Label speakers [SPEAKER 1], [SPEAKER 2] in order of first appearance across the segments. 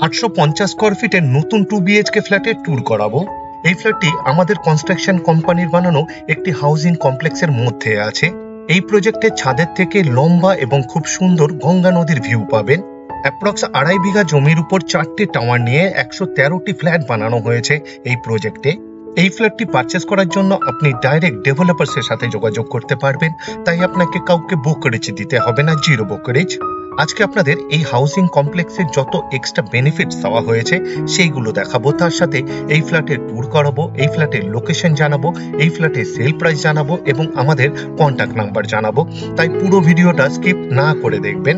[SPEAKER 1] 850 square ফিটের নতুন 2 BHK ফ্ল্যাটের ট্যুর করাবো। এই ফ্ল্যাটটি আমাদের কনস্ট্রাকশন কোম্পানির বানানো একটি হাউজিং কমপ্লেক্সের মধ্যে আছে। এই প্রজেক্টের ছাদের থেকে লম্বা এবং খুব সুন্দর গঙ্গা নদীর ভিউ পাবেন। অ্যাপ্রক্স 2.5 বিঘা জমির উপর 4টি টাওয়ার নিয়ে 113টি ফ্ল্যাট বানানো হয়েছে এই প্রজেক্টে। এই ফ্ল্যাটটি পারচেস করার জন্য আপনি ডাইরেক্ট ডেভেলপারসের সাথে যোগাযোগ করতে পারবেন, তাই আপনাকে কাউকে ব্রোকারেজ দিতে হবে না, জিরো ব্রোকারেজ। আজকে আপনাদের এই হাউজিং কমপ্লেক্সের যত এক্সট্রা বেনিফিটস দেওয়া হয়েছে সেইগুলো দেখাবো, তার সাথে এই ফ্ল্যাটের ট্যুর করাবো, এই ফ্ল্যাটের লোকেশন জানাবো, এই ফ্ল্যাটের সেল প্রাইস জানাবো এবং আমাদের কন্ট্যাক্ট নাম্বার জানাবো। তাই পুরো ভিডিওটা স্কিপ না করে দেখবেন।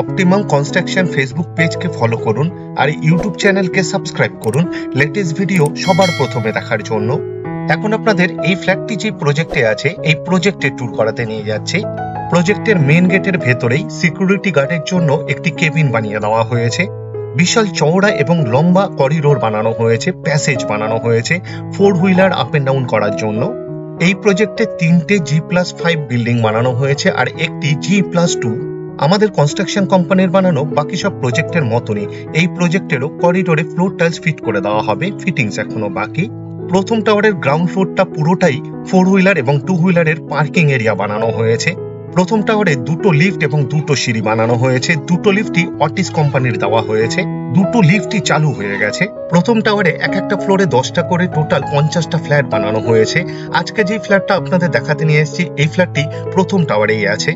[SPEAKER 1] অপটিমাম কনস্ট্রাকশন ফেসবুক পেজকে ফলো করুন আর ইউটিউব চ্যানেলকে সাবস্ক্রাইব করুন লেটেস্ট ভিডিও সবার প্রথমে দেখার জন্য। এখন আপনাদের এই ফ্ল্যাটটি যে প্রজেক্টে আছে এই প্রজেক্টের ট্যুর করাতে নিয়ে যাচ্ছি। প্রজেক্টের মেইন গেটের ভেতরেই সিকিউরিটি গার্ডের জন্য একটি কেবিন বানিয়ে দেওয়া হয়েছে। বিশাল চওড়া এবং লম্বা করিডোর বানানো হয়েছে, প্যাসেজ বানানো হয়েছে 4 হুইলার আপ এন্ড ডাউন করার জন্য। এই প্রজেক্টে 3টে G+5 বিল্ডিং বানানো হয়েছে আর একটি G+2। আমাদের কনস্ট্রাকশন কোম্পানির বানানো বাকি সব প্রজেক্টের মতনই এই প্রজেক্টেরও করিডোরে ফ্লোর টাইলস ফিট করে দেওয়া হবে, ফিটিংস এখনো বাকি। প্রথম টাওয়ারের গ্রাউন্ড ফ্লোরটা পুরোটাই 4 হুইলার এবং 2 হুইলারের পার্কিং এরিয়া বানানো হয়েছে। প্রথম টাওয়ারে 2টো লিফট এবং 2টো সিঁড়ি বানানো হয়েছে। 2টো লিফটই অটিস কোম্পানির দেওয়া হয়েছে, 2টো লিফটই চালু হয়ে গেছে। প্রথম টাওয়ারে এক একটা ফ্লোরে 10টা করে টোটাল 50টা ফ্ল্যাট বানানো হয়েছে। আজকে যে ফ্ল্যাটটা আপনাদের দেখাতে নিয়ে এসেছি এই ফ্ল্যাটটি প্রথম টাওয়ারেই আছে।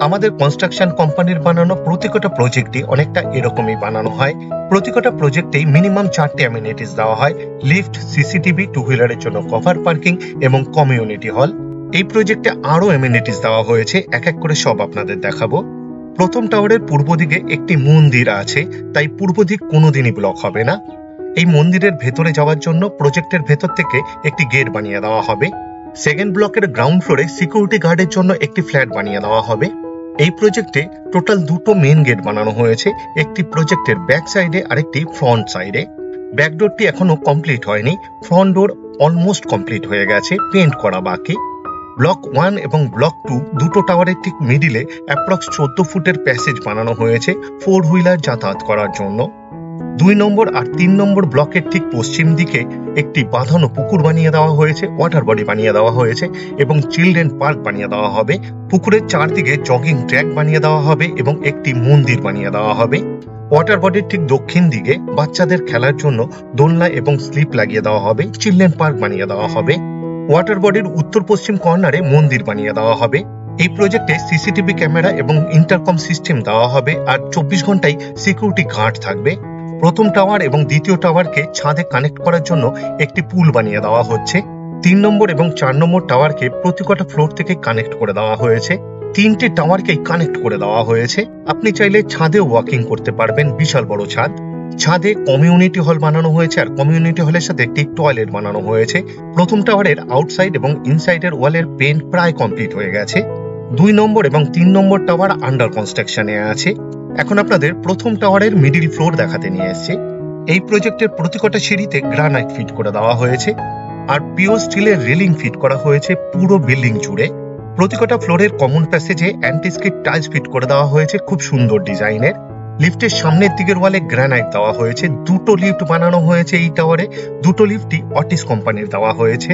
[SPEAKER 1] আমাদের কনস্ট্রাকশন কোম্পানির বানানো প্রত্যেকটা প্রজেক্টই অনেকটা এরকমই বানানো হয়। প্রত্যেকটা প্রজেক্টেই মিনিমাম 4টে অ্যামিনিটিস দেওয়া হয়, লিফট, সিসিটিভি, 2 হুইলারের জন্য কভার পার্কিং এবং কমিউনিটি হল। এই প্রজেক্টে আরো অ্যামিনিটিস দেওয়া হয়েছে, এক এক করে সব আপনাদের দেখাবো। প্রথম টাওয়ারের পূর্ব দিকে একটি মন্দির আছে, তাই পূর্ব দিক কোনোদিনই ব্লক হবে না। এই মন্দিরের ভেতরে যাওয়ার জন্য প্রজেক্টের ভেতর থেকে একটি গেট বানিয়ে দেওয়া হবে। সেকেন্ড ব্লকের গ্রাউন্ড ফ্লোরে সিকিউরিটি গার্ডের জন্য একটি ফ্ল্যাট বানিয়ে দেওয়া হবে। এই প্রজেক্টে টোটাল 2টো মেইন গেট বানানো হয়েছে, একটি প্রজেক্টের ব্যাক সাইডে আর একটি ফ্রন্ট সাইডে। ব্যাক ডোরটি এখনো কমপ্লিট হয়নি, ফ্রন্ট ডোর অলমোস্ট কমপ্লিট হয়ে গেছে, পেইন্ট করা বাকি। ব্লক 1 এবং ব্লক 2 দুটো টাওয়ারের ঠিক মিডিলে অ্যাপ্রক্স 14 ফুটের প্যাসেজ বানানো হয়েছে 4 হুইলার যাতায়াত করার জন্য। 2 নম্বর আর 3 নম্বর ব্লকের ঠিক পশ্চিম দিকে একটি বাঁধানো পুকুর বানিয়ে দেওয়া হয়েছে, ওয়াটার বডি বানিয়ে দেওয়া হয়েছে এবং চিলড্রেন পার্ক বানিয়ে দেওয়া হবে। পুকুরের চারদিকে জগিং ট্র্যাক বানিয়ে দেওয়া হবে এবং একটি মন্দির বানিয়ে দেওয়া হবে। ওয়াটার বডির ঠিক দক্ষিণ দিকে বাচ্চাদের খেলার জন্য দোলনা এবং স্লিপ লাগিয়ে দেওয়া হবে, চিলড্রেন পার্ক বানিয়ে দেওয়া হবে। ওয়াটার বডির উত্তর পশ্চিম কর্নারে মন্দির বানিয়ে দেওয়া হবে। এই প্রজেক্টে সিসিটিভি ক্যামেরা এবং ইন্টারকম সিস্টেম দেওয়া হবে আর 24 ঘন্টায় সিকিউরিটি গার্ড থাকবে। প্রথম টাওয়ার এবং দ্বিতীয় টাওয়ারকে ছাদে কানেক্ট করার জন্য একটি পুল বানিয়ে দেওয়া হচ্ছে। 3 নম্বর এবং 4 নম্বর টাওয়ারকে প্রতিটা ফ্লোর থেকে কানেক্ট করে দেওয়া হয়েছে। 3টে টাওয়ারকেই কানেক্ট করে দেওয়া হয়েছে। আপনি চাইলে ছাদে ওয়াকিং করতে পারবেন, বিশাল বড় ছাদ। ছাদে কমিউনিটি হল বানানো হয়েছে আর কমিউনিটি হলের সাথে একটি টয়লেট বানানো হয়েছে। প্রথম টাওয়ারের আউটসাইড এবং ইনসাইডের ওয়ালের পেইন্ট প্রায় কমপ্লিট হয়ে গেছে। 2 নম্বর এবং 3 নম্বর টাওয়ার আন্ডার কনস্ট্রাকশনে আছে। এখন আপনাদের প্রথম টাওয়ারের মিডিল ফ্লোর দেখাতে নিয়ে এসেছি। এই প্রজেক্টের প্রতিটা সিঁড়িতে গ্রানাইট ফিট করে দেওয়া হয়েছে আর পিওর স্টিলের রেলিং ফিট করা হয়েছে পুরো বিল্ডিং জুড়ে। প্রতিটা ফ্লোরের কমন প্যাসেজে অ্যান্টিস্কিড টাইলস ফিট করে দেওয়া হয়েছে খুব সুন্দর ডিজাইনের। লিফটের সামনের দিকের ওয়ালে গ্রানাইট দেওয়া হয়েছে। 2টো লিফট বানানো হয়েছে এই টাওয়ারে, 2টো লিফটই অটিস কোম্পানির দেওয়া হয়েছে।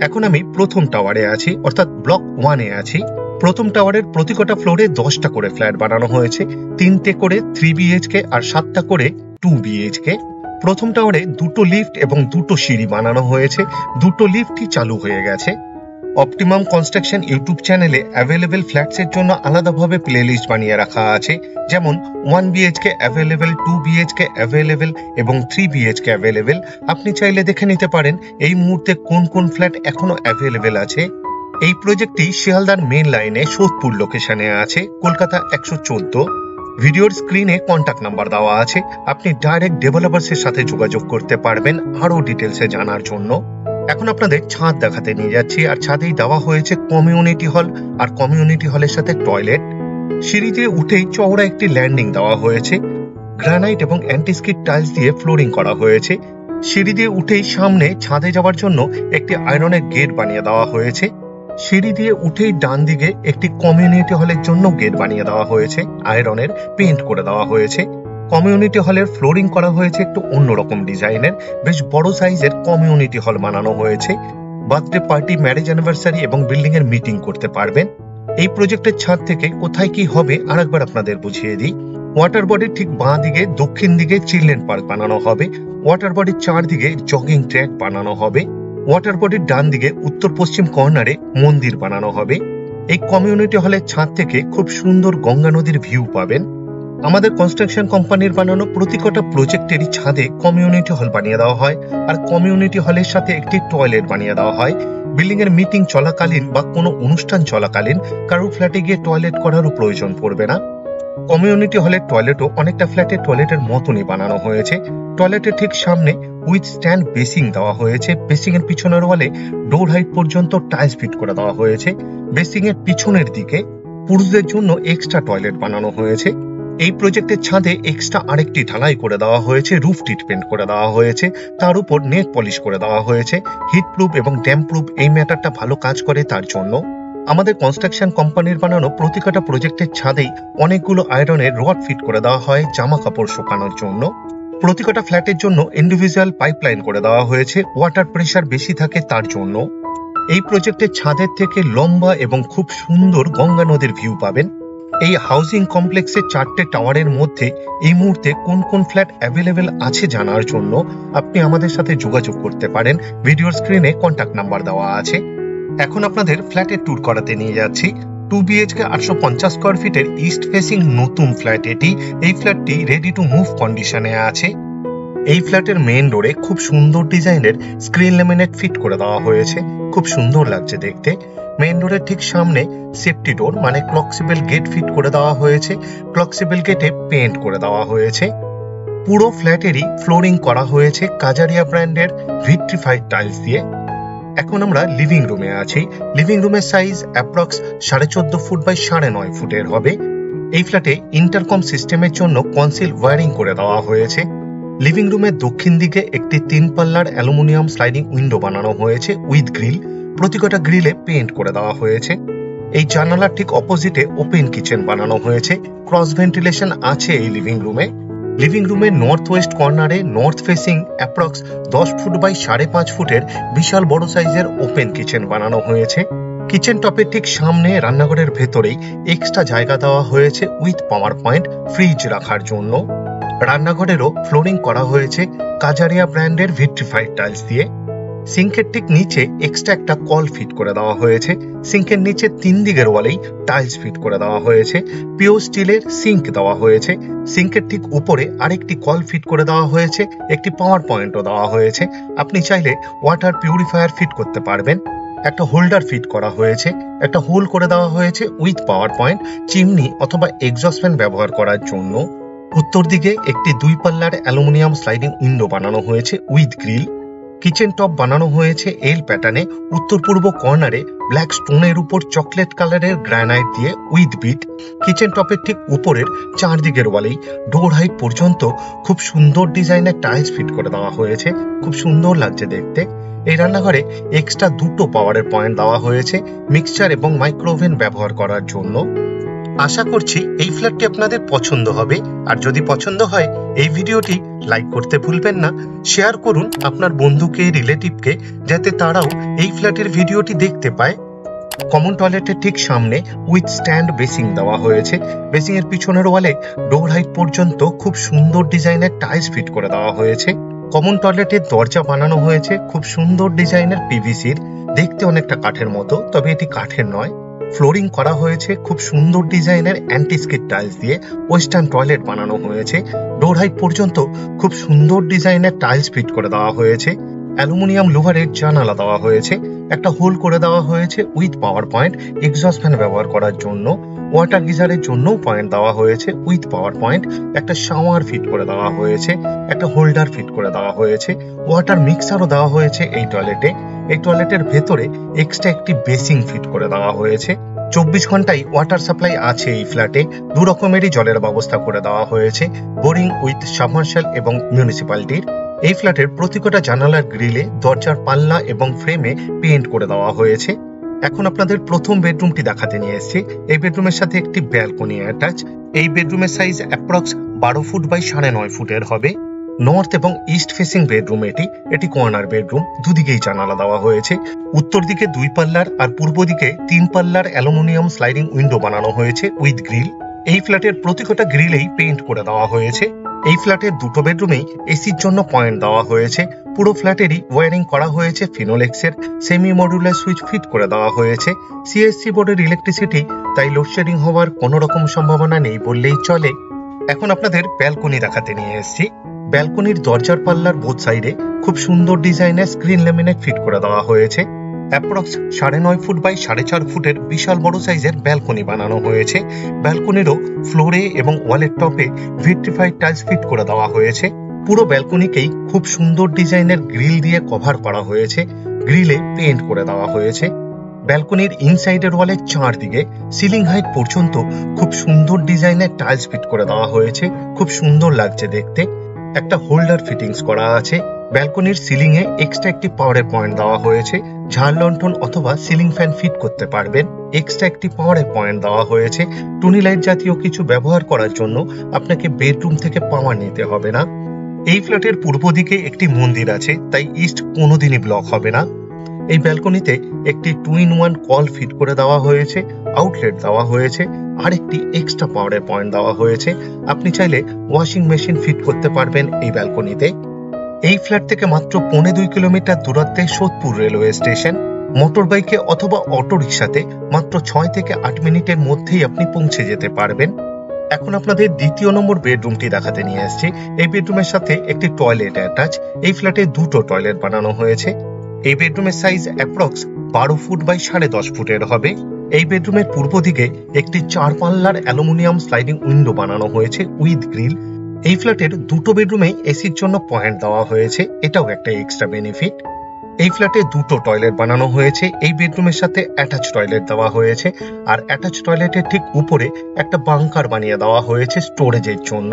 [SPEAKER 1] এখন আমি প্রথম টাওয়ারে আছি, অর্থাৎ ব্লক 1-এ আছি। প্রথম টাওয়ারের প্রতিটা ফ্লোরে 10টা করে ফ্ল্যাট বানানো হয়েছে, 3টে করে 3 বিএইচকে আর 7টা করে 2 বিএইচকে। প্রথম টাওয়ারে 2টো লিফট এবং 2টো সিঁড়ি বানানো হয়েছে, 2টো লিফটই চালু হয়ে গেছে। অপটিমাম কনস্ট্রাকশন ইউটিউব চ্যানেলে অ্যাভেলেবেল ফ্ল্যাটসের জন্য আলাদাভাবে প্লেলিস্ট বানিয়ে রাখা আছে, যেমন 1 বিএইচকে অ্যাভেলেবেল, 2 বিএইচকে অ্যাভেলেবেল এবং 3 বিএইচকে অ্যাভেলেবেল। আপনি চাইলে দেখে নিতে পারেন এই মুহূর্তে কোন কোন ফ্ল্যাট এখনো অ্যাভেলেবেল আছে। এই প্রজেক্টটি শিয়ালদার মেন লাইনে সোদপুর লোকেশনে আছে, কলকাতা 114। ভিডিওর স্ক্রিনে কন্ট্যাক্ট নাম্বার দেওয়া আছে, আপনি ডাইরেক্ট ডেভেলপারসের সাথে যোগাযোগ করতে পারবেন আরো ডিটেলসে জানার জন্য। এখন আপনাদের ছাদ দেখাতে নিয়ে যাচ্ছি আর ছাদেই দেওয়া হয়েছে কমিউনিটি হল আর কমিউনিটি হলের সাথে টয়লেট। সিঁড়ি দিয়ে উঠেই চওড়া একটি ল্যান্ডিং দেওয়া হয়েছে, গ্রানাইট এবং অ্যান্টিস্কিড টাইলস দিয়ে ফ্লোরিং করা হয়েছে। সিঁড়ি দিয়ে উঠেই সামনে ছাদে যাওয়ার জন্য একটি আয়রনের গেট বানিয়ে দেওয়া হয়েছে। সিঁড়ি দিয়ে উঠেই ডান দিকে একটি কমিউনিটি হলের জন্য গেট বানিয়ে দেওয়া হয়েছে, আয়রনের পেইন্ট করে দেওয়া হয়েছে। কমিউনিটি হলের ফ্লোরিং করা হয়েছে একটু অন্যরকম ডিজাইনের, বেশ বড় সাইজের কমিউনিটি হল বানানো হয়েছে। বার্থডে পার্টি, ম্যারেজ অ্যানিভার্সারি এবং বিল্ডিং এর মিটিং করতে পারবেন। এই প্রজেক্টের ছাদ থেকে কোথায় কি হবে আরেকবার আপনাদের বুঝিয়ে দিই। ওয়াটার বডির ঠিক বাঁ দিকে দক্ষিণ দিকে চিলড্রেন পার্ক বানানো হবে। ওয়াটার বডির চারদিকে জগিং ট্র্যাক বানানো হবে। ওয়াটার বডির ডান দিকে উত্তর পশ্চিম কর্নারে মন্দির বানানো হবে। এই কমিউনিটি হলের ছাদ থেকে খুব সুন্দর গঙ্গা নদীর ভিউ পাবেন। আমাদের কনস্ট্রাকশন কোম্পানির বানানো প্রতিটা প্রজেক্টেরই ছাদে কমিউনিটি হল বানিয়ে দেওয়া হয়, আর কমিউনিটি হলের সাথে একটি টয়লেট বানিয়ে দেওয়া হয়। বিল্ডিং এর মিটিং চলাকালীন বা কোনো অনুষ্ঠান চলাকালীন কারোর ফ্ল্যাটে গিয়ে টয়লেট করারও প্রয়োজন পড়বে না। কমিউনিটি হলের টয়লেটও অনেকটা ফ্ল্যাটের টয়লেটের মতনই বানানো হয়েছে। টয়লেটের ঠিক সামনে উইথ স্ট্যান্ড বেসিং দেওয়া হয়েছে। বেসিং এর পিছনের ওয়ালে ডোর হাইট পর্যন্ত টাইলস ফিট করে দেওয়া হয়েছে। বেসিং এর পিছনের দিকে পুরুষদের জন্য এক্সট্রা টয়লেট বানানো হয়েছে। এই প্রজেক্টের ছাদে এক্সট্রা আরেকটি ঢালাই করে দেওয়া হয়েছে, রুফ ট্রিটমেন্ট করে দেওয়া হয়েছে, তার উপর নেট পলিশ করে দেওয়া হয়েছে। হিট প্রুফ এবং ড্যাম্প প্রুফ এই ম্যাটারটা ভালো কাজ করে তার জন্য। আমাদের কনস্ট্রাকশন কোম্পানির বানানো প্রতিটা প্রজেক্টের ছাদেই অনেকগুলো আয়রনের রড ফিট করে দেওয়া হয় জামা কাপড় শুকানোর জন্য। প্রতিটা ফ্ল্যাটের জন্য ইন্ডিভিজুয়াল পাইপলাইন করে দেওয়া হয়েছে, ওয়াটার প্রেসার বেশি থাকে তার জন্য। এই প্রজেক্টের ছাদের থেকে লম্বা এবং খুব সুন্দর গঙ্গা নদীর ভিউ পাবেন। এই হাউজিং কমপ্লেক্সের 4টে টাওয়ারের মধ্যে এই মুহূর্তে কোন কোন ফ্ল্যাট অ্যাভেলেবেল আছে জানার জন্য আপনি আমাদের সাথে যোগাযোগ করতে পারেন। ভিডিওর স্ক্রিনে কন্ট্যাক্ট নাম্বার দেওয়া আছে। এখন আপনাদের ফ্ল্যাটের ট্যুর করাতে নিয়ে যাচ্ছি। 2 BHK 850 স্কয়ার ফিটের ইস্ট ফেসিং নতুন ফ্ল্যাট এটি। এই ফ্ল্যাটটি রেডি টু মুভ কন্ডিশনে আছে। এই ফ্ল্যাটের মেইন ডোরে খুব সুন্দর ডিজাইনের স্ক্রিন ল্যামিনেট ফিট করে দেওয়া হয়েছে, খুব সুন্দর লাগছে দেখতে। মেইন ডোরের ঠিক সামনে সেফটি ডোর মানে ক্লকসিবল গেট ফিট করে দেওয়া হয়েছে। ক্লকসিবল গেটে পেইন্ট করে দেওয়া হয়েছে। পুরো ফ্ল্যাটেরই ফ্লোরিং করা হয়েছে কাজারিয়া ব্র্যান্ডের ভিট্রিফাইড টাইলস দিয়ে। এখন আমরা লিভিং রুমে আছি। লিভিং রুমের সাইজ অ্যাপ্রক্স 14.5 ফুট বাই 9.5 ফুটের হবে। এই ফ্ল্যাটে ইন্টারকম সিস্টেমের জন্য কনসিল ওয়্যারিং করে দেওয়া হয়েছে। লিভিং রুমের দক্ষিণ দিকে একটি 3 পাল্লার অ্যালুমিনিয়াম স্লাইডিং উইন্ডো বানানো হয়েছে উইথ গ্রিল। প্রতিটা গ্রিলে পেইন্ট করে দেওয়া হয়েছে। এই জানালার ঠিক অপোজিটে ওপেন কিচেন বানানো হয়েছে। ক্রস ভেন্টিলেশন আছে এই লিভিং রুমে। লিভিং রুমের নর্থ ওয়েস্ট কর্নারে north facing approx 10 foot by 5.5 ফুটের বিশাল বড় সাইজের ওপেন কিচেন বানানো হয়েছে। কিচেন টপের ঠিক সামনে রান্নাঘরের ভেতরেই এক্সট্রা জায়গা দেওয়া হয়েছে উইথ পাওয়ার পয়েন্ট ফ্রিজ রাখার জন্য। রান্নাঘরেরও ফ্লোরিং করা হয়েছে কাজারিয়া ব্র্যান্ডের ভিট্রিফাইড টাইলস দিয়ে। সিঙ্কের ঠিক নিচে এক্সট্রা একটা কল ফিট করে দেওয়া হয়েছে। সিঙ্কের নিচে 3 দিকের ওয়ালেই টাইলস ফিট করে দেওয়া হয়েছে। পিওর স্টিলের সিঙ্ক দেওয়া হয়েছে। সিঙ্কের ঠিক উপরে আরেকটি কল ফিট করে দেওয়া হয়েছে, একটি পাওয়ার পয়েন্টও দেওয়া হয়েছে। আপনি চাইলে ওয়াটার পিউরিফায়ার ফিট করতে পারবেন। একটা হোল্ডার ফিট করা হয়েছে, একটা হোল করে দেওয়া হয়েছে উইথ পাওয়ার পয়েন্ট চিমনি অথবা এক্সস্ট ফ্যান ব্যবহার করার জন্য। উত্তর দিকে একটি 2 পাল্লার অ্যালুমিনিয়াম স্লাইডিং উইন্ডো বানানো হয়েছে উইথ গ্রিল। কিচেন টপ বানানো হয়েছে এল প্যাটার্নে। উত্তর পূর্ব কর্নারে ব্ল্যাক স্টোনের উপর চকলেট কালারের গ্রানাইট দিয়ে উইথ বিট। কিচেন টপের ঠিক উপরের 4 দিকের ওয়ালেই ডোর হাইট পর্যন্ত খুব সুন্দর ডিজাইনের টাইলস ফিট করে দেওয়া হয়েছে, খুব সুন্দর লাগছে দেখতে। এই রান্নাঘরে এক্সট্রা 2টো পাওয়ারের পয়েন্ট দেওয়া হয়েছে মিক্সচার এবং মাইক্রোওভেন ব্যবহার করার জন্য। আশা করছি এই ফ্ল্যাটটি আপনাদের পছন্দ হবে। আর যদি পছন্দ হয় এই ভিডিওটি লাইক করতে ভুলবেন না। শেয়ার করুন আপনার বন্ধুকে, রিলেটিভকে, যাতে তারাও এই ফ্ল্যাটের ভিডিওটি দেখতে পায়। কমন টয়লেটের ঠিক সামনে উইথ স্ট্যান্ড বেসিং দেওয়া হয়েছে। বেসিং এর পিছনের ওয়ালে ডোর হাইট পর্যন্ত খুব সুন্দর ডিজাইনের টাইলস ফিট করে দেওয়া হয়েছে। কমন টয়লেটের দরজা বানানো হয়েছে খুব সুন্দর ডিজাইনের পিভিসির, দেখতে অনেকটা কাঠের মতো, তবে এটি কাঠের নয়। ফ্লোরিং করা হয়েছে খুব সুন্দর ডিজাইনের অ্যান্টিস্কিড টাইলস দিয়ে। ওয়েস্টার্ন টয়লেট বানানো হয়েছে। ডোর হাইট পর্যন্ত খুব সুন্দর ডিজাইনের টাইলস ফিট করে দেওয়া হয়েছে। অ্যালুমিনিয়াম লোভারের জানালা দেওয়া হয়েছে। একটা হোল করে দেওয়া হয়েছে with power point exhaust fan ব্যবহার করার জন্য। ওয়াটার গিজারের জন্যও পয়েন্ট দেওয়া হয়েছে উইথ পাওয়ার পয়েন্ট। একটা শাওয়ার ফিট করে দেওয়া হয়েছে। একটা হোল্ডার ফিট করে দেওয়া হয়েছে। ওয়াটার মিক্সারও দেওয়া হয়েছে এই টয়লেটে। এই টয়লেটের ভেতরে এক্সট্রা একটি বেসিং ফিট করে দেওয়া হয়েছে। 24 ঘন্টায় ওয়াটার সাপ্লাই আছে এই ফ্ল্যাটে। 2 রকমেরই জলের ব্যবস্থা করে দেওয়া হয়েছে, বোরিং উইথ সাবমার্শাল এবং মিউনিসিপ্যালিটির। এই ফ্ল্যাটের প্রতিটা জানালার গ্রিলে দরজার পাল্লা এবং ফ্রেমে পেইন্ট করে দেওয়া হয়েছে। এখন আপনাদের প্রথম বেডরুমটি দেখাতে নিয়ে এসেছি। এই বেডরুমের সাথে একটি ব্যালকনি অ্যাটাচ। এই বেডরুমের সাইজ অ্যাপ্রক্স 12 ফুট বাই 9.5 ফুটের হবে। নর্থ এবং ইস্ট ফেসিং বেডরুম এটি কর্নার বেডরুম, দুদিকেই জানালা দেওয়া হয়েছে। উত্তর দিকে 2 পাল্লার আর পূর্ব দিকে 3 পাল্লার অ্যালুমিনিয়াম স্লাইডিং উইন্ডো বানানো হয়েছে উইথ গ্রিল। এই ফ্ল্যাটের প্রতিটা গ্রিলেই পেইন্ট করে দেওয়া হয়েছে। এই ফ্ল্যাটের দুটো বেডরুমেই এসির জন্য পয়েন্ট দেওয়া হয়েছে। পুরো ফ্ল্যাটেরই ওয়্যারিং করা হয়েছে ফিনোলেক্সের, সেমি মডুলার সুইচ ফিট করে দেওয়া হয়েছে। সিএসসি বোর্ডের ইলেকট্রিসিটি, তাই লোডশেডিং হওয়ার কোনো রকম সম্ভাবনা নেই বললেই চলে। এখন আপনাদের ব্যালকনি দেখাতে নিয়ে এসেছি। ব্যালকনির দরজার পাল্লার বোথ সাইডে খুব সুন্দর ডিজাইনের স্ক্রিন ল্যামিনেট ফিট করে দেওয়া হয়েছে। অ্যাপ্রক্স 9.5 ফুট বাই 4.5 ফুটের বিশাল বড় সাইজের ব্যালকনি বানানো হয়েছে। ব্যালকনিরও ফ্লোরে এবং ওয়ালের টপে ভিট্রিফাইড টাইলস ফিট করে দেওয়া হয়েছে। পুরো ব্যালকনিকেই খুব সুন্দর ডিজাইনের গ্রিল দিয়ে কভার করা হয়েছে, গ্রিলে পেইন্ট করে দেওয়া হয়েছে। ব্যালকনির ইনসাইডের ওয়ালের চারদিকে সিলিং হাইট পর্যন্ত খুব সুন্দর ডিজাইনের টাইলস ফিট করে দেওয়া হয়েছে, খুব সুন্দর লাগছে দেখতে। একটা হোল্ডার ফিটিংস করা আছে। ব্যালকনির সিলিং এ এক্সট্রা একটি পাওয়ারের পয়েন্ট দেওয়া হয়েছে, ঝাড় লণ্ঠন অথবা সিলিং ফ্যান ফিট করতে পারবেন। এক্সট্রা একটি পাওয়ারের পয়েন্ট দেওয়া হয়েছে। টুনি লাইট জাতীয় কিছু ব্যবহার করার জন্য আপনাকে বেডরুম থেকে পাওয়ার নিতে হবে না। এই ফ্ল্যাটের পূর্ব দিকে একটি মন্দির আছে, তাই ইস্ট কোনোদিনই ব্লক হবে না। এই ব্যালকনিতে একটি 2-in-1 কল ফিট করে দেওয়া হয়েছে, আউটলেট দেওয়া হয়েছে, আর একটি এক্সট্রা পাওয়ারের পয়েন্ট দেওয়া হয়েছে। আপনি চাইলে ওয়াশিং মেশিন ফিট করতে পারবেন এই ব্যালকনিতে। এই ফ্ল্যাট থেকে মাত্র 2.25 কিলোমিটার দূরত্বে সোদপুর রেলওয়ে স্টেশন। মোটর বাইকে অথবা অটো রিক্সাতে মাত্র 6 থেকে 8 মিনিটের মধ্যেই আপনি পৌঁছে যেতে পারবেন। এখন আপনাদের দ্বিতীয় নম্বর বেডরুমটি দেখাতে নিয়ে আসছি। এই বেডরুমের সাথে একটি টয়লেট অ্যাটাচ। এই ফ্ল্যাটে দুটো টয়লেট বানানো হয়েছে। এই বেডরুমের সাইজ অ্যাপ্রক্স 12 ফুট বাই 10.5 ফুটের হবে। এই বেডরুমের পূর্ব দিকে একটি 4 পাল্লার অ্যালুমিনিয়াম স্লাইডিং উইন্ডো বানানো হয়েছে উইথ গ্রিল। এই ফ্ল্যাটের দুটো বেডরুমেই এসির জন্য পয়েন্ট দেওয়া হয়েছে, এটাও একটা এক্সট্রা বেনিফিট। এই ফ্ল্যাটে দুটো টয়লেট বানানো হয়েছে। এই বেডরুমের সাথে অ্যাটাচ টয়লেট দেওয়া হয়েছে, আর অ্যাটাচ টয়লেটের ঠিক উপরে একটা বাংকার বানিয়ে দেওয়া হয়েছে স্টোরেজের জন্য।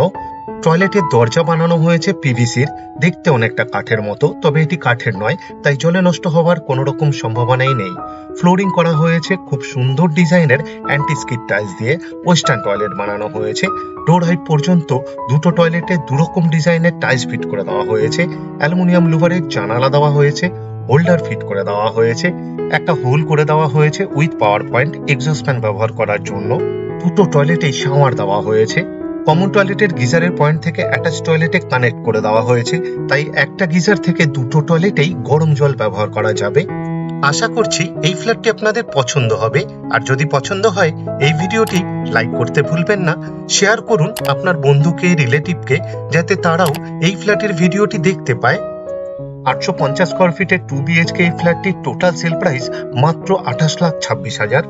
[SPEAKER 1] টয়লেটের দরজা বানানো হয়েছে পিভিসির, দেখতে অনেকটা কাঠের মতো, তবে এটি কাঠের নয়, তাই জলে নষ্ট হওয়ার কোনো রকম সম্ভাবনাই নেই। ফ্লোরিং করা হয়েছে খুব সুন্দর ডিজাইনের অ্যান্টি স্কিড টাইলস দিয়ে। ওয়েস্টার্ন টয়লেট বানানো হয়েছে। ডোর হাইট পর্যন্ত দুটো টয়লেটে দুরকম ডিজাইনের টাইলস ফিট করে দেওয়া হয়েছে। অ্যালুমিনিয়াম লুভারের জানালা দেওয়া হয়েছে, হোল্ডার ফিট করে দেওয়া হয়েছে, একটা হোল করে দেওয়া হয়েছে with power point exhaust fan ব্যবহার করার জন্য। দুটো টয়লেটেই শাওয়ার দেওয়া হয়েছে। কমন টয়লেটের গিজারের পয়েন্ট থেকে অ্যাটাচ টয়লেটে কানেক্ট করে দেওয়া হয়েছে, তাই একটা গিজার থেকে দুটো টয়লেটেই গরম জল ব্যবহার করা যাবে। আশা করছি এই ফ্ল্যাটটি আপনাদের পছন্দ হবে, আর যদি পছন্দ হয় এই ভিডিওটি লাইক করতে ভুলবেন না। শেয়ার করুন আপনার বন্ধুকে, রিলেটিভকে, যাতে তারাও এই ফ্ল্যাটের ভিডিওটি দেখতে পায়। 850 স্কয়ার ফিটের 2 BHK এই ফ্ল্যাটটির টোটাল সেল প্রাইস মাত্র 28,26,000।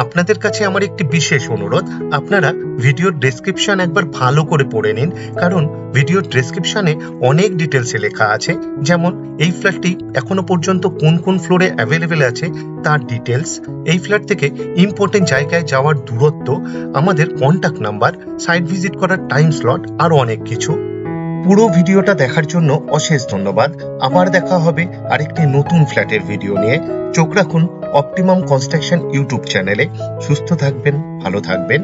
[SPEAKER 1] আপনাদের কাছে আমার একটি বিশেষ অনুরোধ, আপনারা ভিডিওর ডেসক্রিপশন একবার ভালো করে পড়ে নিন, কারণ ভিডিওর ডেসক্রিপশনে অনেক ডিটেলসে লেখা আছে, যেমন এই ফ্ল্যাটটি এখনো পর্যন্ত কোন কোন ফ্লোরে অ্যাভেলেবেল আছে তার ডিটেলস, এই ফ্ল্যাট থেকে ইম্পর্টেন্ট জায়গায় যাওয়ার দূরত্ব, আমাদের কন্ট্যাক্ট নাম্বার, সাইট ভিজিট করার টাইম স্লট, আরো অনেক কিছু। পুরো ভিডিওটা দেখার জন্য অশেষ ধন্যবাদ। আবার দেখা হবে আরেকটি নতুন ফ্ল্যাটের ভিডিও নিয়ে। চোখ রাখুন অপটিমাম কনস্ট্রাকশন ইউটিউব চ্যানেলে। সুস্থ থাকবেন, ভালো থাকবেন।